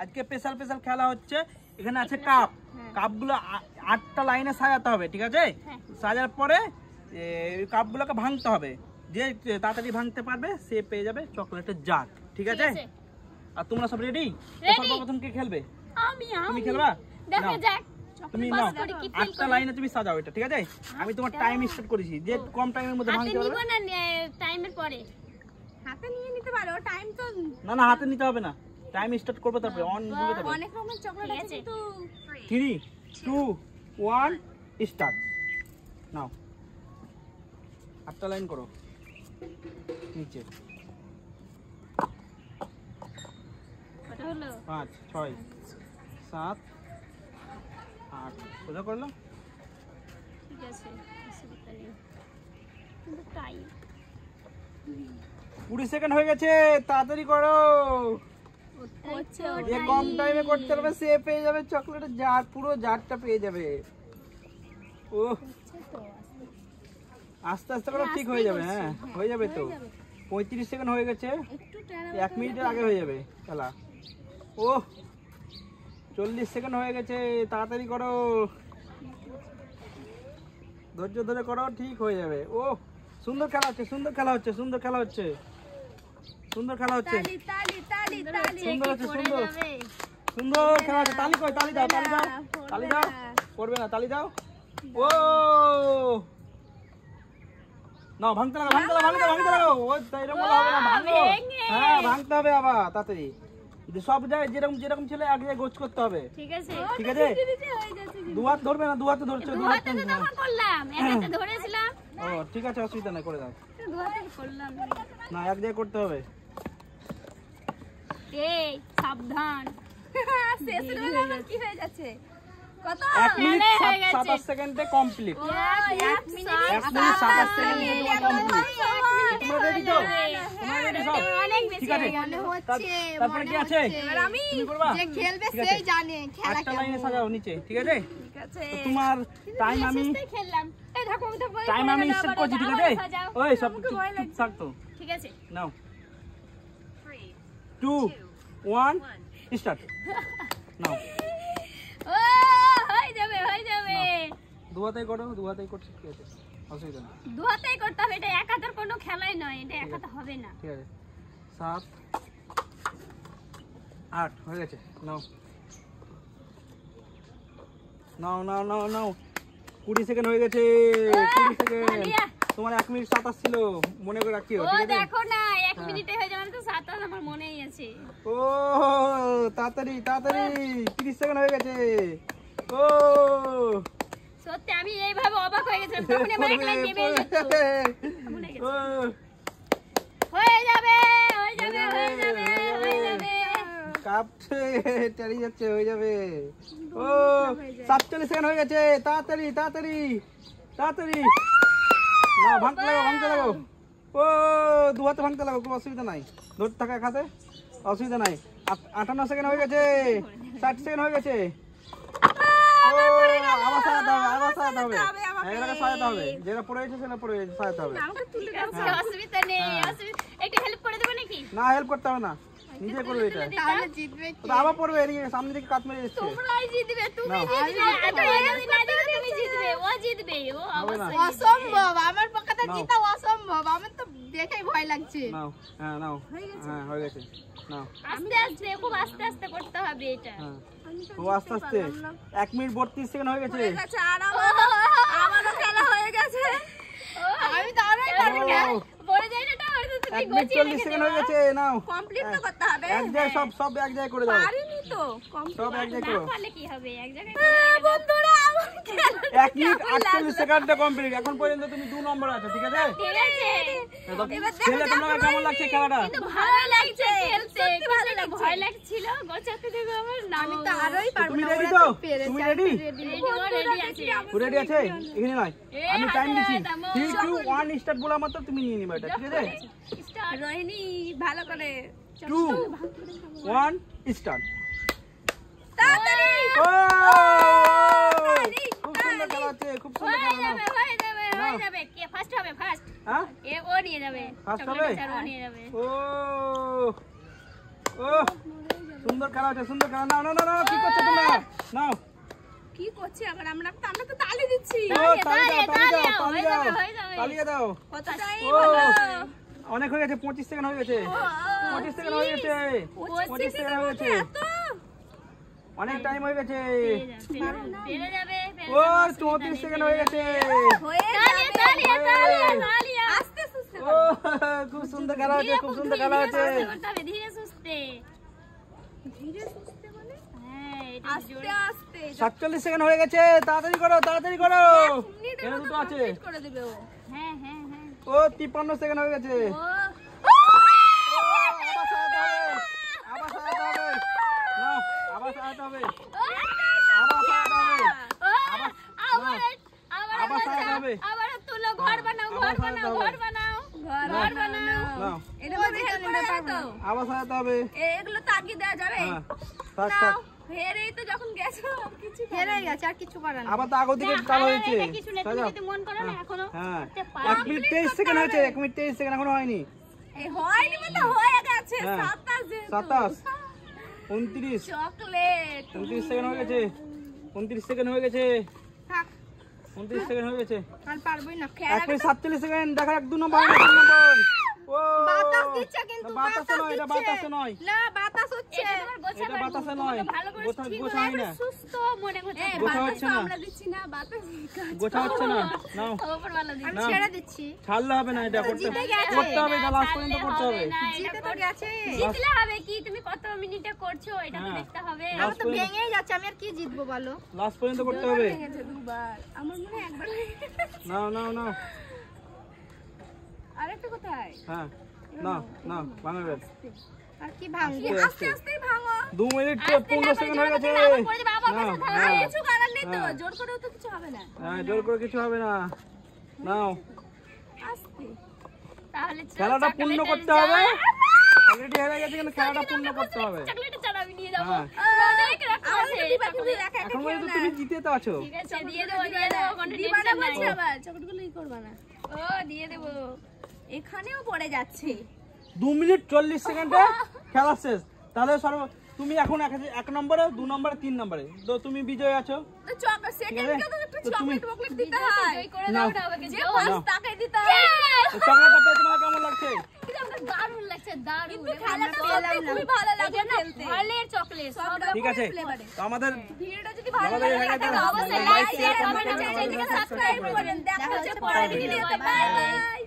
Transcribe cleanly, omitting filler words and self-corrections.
আজকে special special খেলা হচ্ছে। এখানে আছে কাপ, কাপগুলো 8টা লাইনে সাজাতে হবে, ঠিক আছে? সাজার পরে কাপগুলোকে ভাঙতে হবে, যে তাড়াতাড়ি ভাঙতে পারবে সে পেয়ে যাবে চকলেটের জার, ঠিক আছে? আর তোমরা সব রেডি? সর্বপ্রথম কে খেলবে? তুমি খেলবা? দেখা যাক, তুমি নাও 8টা লাইনে তুমি সাজাও এটা, ঠিক আছে? আমি তোমার টাইম স্টার্ট করেছি, যে কম টাইমের মধ্যে ভাঙতে হবে। হাতে নিব না, টাইমের পরে হাতে নিয়ে নিতে পারো, টাইম তো না হাতে নিতে হবে না, টাইম স্টার্ট করবে তারপরে অন দিবে তারপরে। অনেক রকমের চকলেট আছে কিন্তু 3 2 1 স্টার্ট। নাও 8টা লাইন করো নিচে। কত হলো? 5 6 7 8 সোজা করলাম, ঠিক আছে? কিন্তু টাইম 20 সেকেন্ড হয়ে গেছে, তাড়াতাড়ি করো। যে কম টাইমে করতে পারবে সে পেয়ে যাবে চকলেটের জার, পুরো জারটা পেয়ে যাবে। ও আস্তে আস্তে করে ঠিক হয়ে যাবে। হ্যাঁ হয়ে যাবে তো। 35 সেকেন্ড হয়ে গেছে, 1 মিনিটের আগে হয়ে যাবে খেলা। ও 40 সেকেন্ড হয়ে গেছে, তাড়াতাড়ি করো, ধৈর্য ধরে করো, ঠিক হয়ে যাবে। ও সুন্দর খেলা হচ্ছে, সুন্দর খেলা হচ্ছে, সুন্দর খেলা হচ্ছে, সুন্দর খেলা হচ্ছে, সুন্দর হচ্ছে, সুন্দর সুন্দর খেলা হচ্ছে। তালি কই? তালি দাও, তালি দাও, তালি দাও। করবে না, তালি দাও। ও নাও ভাঙতে লাগো, ভাঙতে লাগো, ভাঙতে লাগো। ওই এরকম হবে না, ভাঙো। হ্যাঁ ভাঙতে হবে আবার তাড়াতাড়ি। সব জায়গায় যেরকম যেরকম ছিল এক জায়গায় গোছ করতে হবে, ঠিক আছে? ঠিক আছে, দু হাত ধরবে না, দু হাতে ধরছো, দু হাতে করলাম, এক হাতে ধরেছিলাম। ও ঠিক আছে, অসুবিধা নাই, করে দাও। দু হাতে করলাম না, এক জায়গায় করতে হবে। এই সাবধান, শেষ বেলা আমার কি হয়ে যাচ্ছে? কত 1 মিনিট 27 সেকেন্ডে কমপ্লিট। 1 মিনিট 27 সেকেন্ডে কমপ্লিট। তোমরা রেডি তো? তোমরা রেডি সব? ঠিক আছে, মনে হচ্ছে, তারপরে কি আছে? এবার আমি যে খেলবে সেই জানে খেলা কেমন। 8টা লাইনে সাজাও নিচে, ঠিক আছে? ঠিক আছে, তোমার টাইম আমি খেললাম। এই দেখো টাইম আমি সেট করছি, ঠিক আছে? ওই সব চুপ থাক তো, ঠিক আছে? নাও 3 2 1 স্টার্ট। নাও ও হয়ে যাবে, হয়ে যাবে। দু হাতেই করো, দু হাতেই করছি, ঠিক আছে? অসুবিধা নেই, দু হাতেই করতে হবে। এটা এক হাতের কোনো খেলাই নয়, এটা এক হাতে হবে না, ঠিক আছে? 7 8 হয়ে গেছে। নাও নাও নাও নাও নাও 20 সেকেন্ড হয়ে গেছে, 20 সেকেন্ড। তোমার 1 মিনিট 27 ছিল, মনে করে রাখিও, ঠিক আছে? ও দেখো না, 1 মিনিটে হয়ে যাবে তো 27, আমার মনেই আছে। ও তাড়াতাড়ি তাড়াতাড়ি, 30 সেকেন্ড হয়ে গেছে। ও সত্যি আমি এইভাবে অবাক হয়ে গেছিলাম, তখন আমার এক লাইন নেমে যেত। ও হয়ে যাবে, হয়ে যাবে, হয়ে যাবে, হয়ে যাবে। কাপছে টারি যাচ্ছে, হয়ে যাবে। ও 47 সেকেন্ড হয়ে গেছে, তাড়াতাড়ি তাড়াতাড়ি তাড়াতাড়ি। না ভাঙতে লাগো, ভাঙতে লাগো। ও দু হাতে ভাঙতে লাগো, কোনো অসুবিধা নাই, ধরতে থাকা এক হাতে, অসুবিধা নাই। 58 সেকেন্ড হয়ে গেছে, 60 সেকেন্ড হয়ে গেছে। আবার সাজাতে হবে, আবার সাজাতে হবে, এটাকে সাজাতে হবে, যেটা পড়ে গেছে সেটা পড়ে গেছে, সাজাতে হবে। অসুবিধা নেই, একটু হেল্প করে দেবে নাকি? না হেল্প করতে হবে না, নিজে করবে এটা, তাহলে জিতবে কি? আবার পড়বে, এদিকে সামনে দিকে কাট মেরে যাচ্ছে। তোমরাই জিতবে, তুমি জিতবে, তুমি জিতবে, ও জিতবে, ও অসম্ভব, আমার পক্ষে তো জিতা অসম্ভব, আমার তো দেখেই ভয় লাগছে। নাও হ্যাঁ নাও, হ্যাঁ হয়ে গেছে। নাও আস্তে আস্তে, খুব আস্তে আস্তে করতে হবে এটা, খুব আস্তে আস্তে। 1 মিনিট 32 সেকেন্ড হয়ে গেছে, হয়ে গেছে। আর আমারও খেলা হয়ে গেছে, আমি তো আরোই পারি না, পড়ে যাই না। 1 মিনিট 40 সেকেন্ড হয়ে গেছে। নাও কমপ্লিট তো করতে হবে, এক জায়গায় সব সব এক জায়গায় করে দাও। পারিনি তো, সব এক জায়গায় করো, তাহলে কি হবে? এক জায়গায় বন্ধুরা, আমার খেলা 1 মিনিট 48 সেকেন্ডে কমপ্লিট। এখন পর্যন্ত তুমি 2 নম্বর আছো, ঠিক আছে? ঠিক আছে। খেলে তোমার কেমন লাগছে খেলাটা? কিন্তু ভালো লাগছে খেলতে, সত্যি ভালো লাগছে, ভয় লাগছিল গোছাতে দেখো আমার না, আমি তো আরোই পারবো। তুমি রেডি তো? তুমি রেডি? রেডি আছি, রেডি আছে। এখানে নয়, আমি টাইম দিছি, 3 2 1 স্টার্ট বলা মাত্র তুমি নিয়ে নিবা এটা, ঠিক আছে? স্টার্ট রোহিণী, ভালো করে 2 1 স্টার্ট। তাড়াতাড়ি, ও খুব সুন্দর খেলা হচ্ছে, খুব সুন্দর খেলা। হয়ে যাবে, হয়ে যাবে, হয়ে যাবে। কে ফার্স্ট হবে? ফার্স্ট, হ্যাঁ এ ও নিয়ে যাবে, ফার্স্ট হবে, ও নিয়ে যাবে। ও ও সুন্দর খেলা হচ্ছে, সুন্দর খেলা। নাও নাও নাও, কি করছো তোমরা? নাও কি করছে আবার? আমরা তো তালি দিচ্ছি। তালিয়ে দাও। কত টাইম হলো? অনেক হয়ে গেছে, 25 সেকেন্ড হয়ে গেছে। 25 সেকেন্ড হয়ে গেছে। 25 সেকেন্ড হয়ে গেছে। অনেক টাইম হয়ে গেছে। বেড়ে যাবে। ও 34 সেকেন্ড হয়ে গেছে। আস্তে আস্তে। ও খুব সুন্দর খেলা হচ্ছে, খুব সুন্দর খেলা হচ্ছে। ধীরে সুস্থে। ধীরে সুস্থে মানে? হ্যাঁ, আস্তে আস্তে। 47 সেকেন্ড হয়ে গেছে। তাড়াতাড়ি করো, তাড়াতাড়ি করো। এখানে দুটো আছে। করে দিবে ও। হ্যাঁ হ্যাঁ হ্যাঁ। ও 53 সেকেন্ড হয়ে গেছে। আবার সাজাতে হবে। নাও, আবার সাজাতে হবে। আবার সাজাতে হবে। আবার সাজাতে হবে। আবার তুলো, ঘর বানাও, ঘর বানাও, ঘর বানাও, ঘর বানাও। নাও, এটা মধ্যে হেল্প করে দেবে তো? আবার সাজাতে হবে। এগুলো তো আগে দেওয়া যাবে? হ্যাঁ, থাক থাক। হেরেই তো যখন গেছো কিছু হেরে গেছে, আর কিছু করার নেই। আবার তো আগের দিকে কালো হয়েছে। কিছু নেই, তুমি যদি মন করো না এখনো। হ্যাঁ, 1 মিনিট 23 সেকেন্ড হয়েছে। 1 মিনিট 23 সেকেন্ড এখনো হয়নি। এই হয়নি মানে হয়ে গেছে। হ্যাঁ, 27 যেহেতু। 27 29 চকলেট 29 সেকেন্ড হয়ে গেছে। 29 সেকেন্ড হয়ে গেছে। থাক, 29 সেকেন্ড হয়ে গেছে। আর পারবই না। 1 মিনিট 47 সেকেন্ড। দেখা যাক 2 নম্বর, 2 নম্বর। ও বাতাস দিচ্ছে কিন্তু, বাতাসে নয়, এটা বাতাসে নয়। না বাতাস হচ্ছে। এটা বাতাসে নয়। গোছা হয় না। সুস্থ মনে হচ্ছে। গোছা হচ্ছে না। আমরা দিচ্ছি না, বাতাস গোছা হচ্ছে না। নাও, উপরওয়ালা দিচ্ছে। আমি নাও। ছেড়ে দিচ্ছি। ছাড়লে হবে না, এটা করতে করতে হবে। এটা লাস্ট পর্যন্ত করতে হবে। জিতে তো গেছে। জিতলে হবে কি? তুমি কত মিনিটে করছো এটা তো দেখতে হবে। আমার তো ভেঙেই যাচ্ছে, আমি আর কি জিতবো বলো? লাস্ট পর্যন্ত করতে হবে। ভেঙেছে দুবার, আমার মনে হয় একবার। নাও নাও নাও। আরেকটা কোথায়? হ্যাঁ, নাও নাও, ভাঙবে। আর কি ভাঙবো? আস্তে আস্তে ভাঙো। 2 মিনিট 15 সেকেন্ড হয়ে গেছে। নাও, কিছু করার নেই তো, জোর করেও তো কিছু হবে না। হ্যাঁ, জোর করে কিছু হবে না। নাও, আস্তে। তাহলে খেলাটা পূর্ণ করতে হবে। অলরেডি হেরে গেছে, কিন্তু খেলাটা পূর্ণ করতে হবে। চকলেট চাল আমি নিয়ে যাব। হ্যাঁ। এখন পর্যন্ত তুমি জিতে তো আছো। ঠিক আছে, দিয়ে দেবো, দিয়ে দেবো, কোনো টেনশন নাই। আবার চকলেটগুলো ই করবা না। ও দিয়ে দেবো। এখানেও পড়ে যাচ্ছে। 2 মিনিট 40 সেকেন্ডে খেলা শেষ। তাহলে তুমি এখন 1 নম্বরে, 2 নম্বরে, 3 নম্বরে তো তুমি বিজয় আছো। তো সেকেন্ডকে তো একটু চকলেট দিতে হয়। জয় করে দাও না ওকে, যে ফার্স্ট তাকে দিতে হয়। চকলেটটা পেয়ে তোমার কেমন লাগছে? কিন্তু আমার দারুণ লাগছে, দারুণ। কিন্তু খেলাটা খুবই ভালো লাগে খেলতে। ভালোর চকলেট সব রকম ঠিক আছে, তো আমাদের ভিডিওটা যদি ভালো লাগে তাহলে অবশ্যই লাইক শেয়ার কমেন্ট চ্যানেলটিকে সাবস্ক্রাইব করেন। দেখা হচ্ছে পরের ভিডিওতে। Bye bye.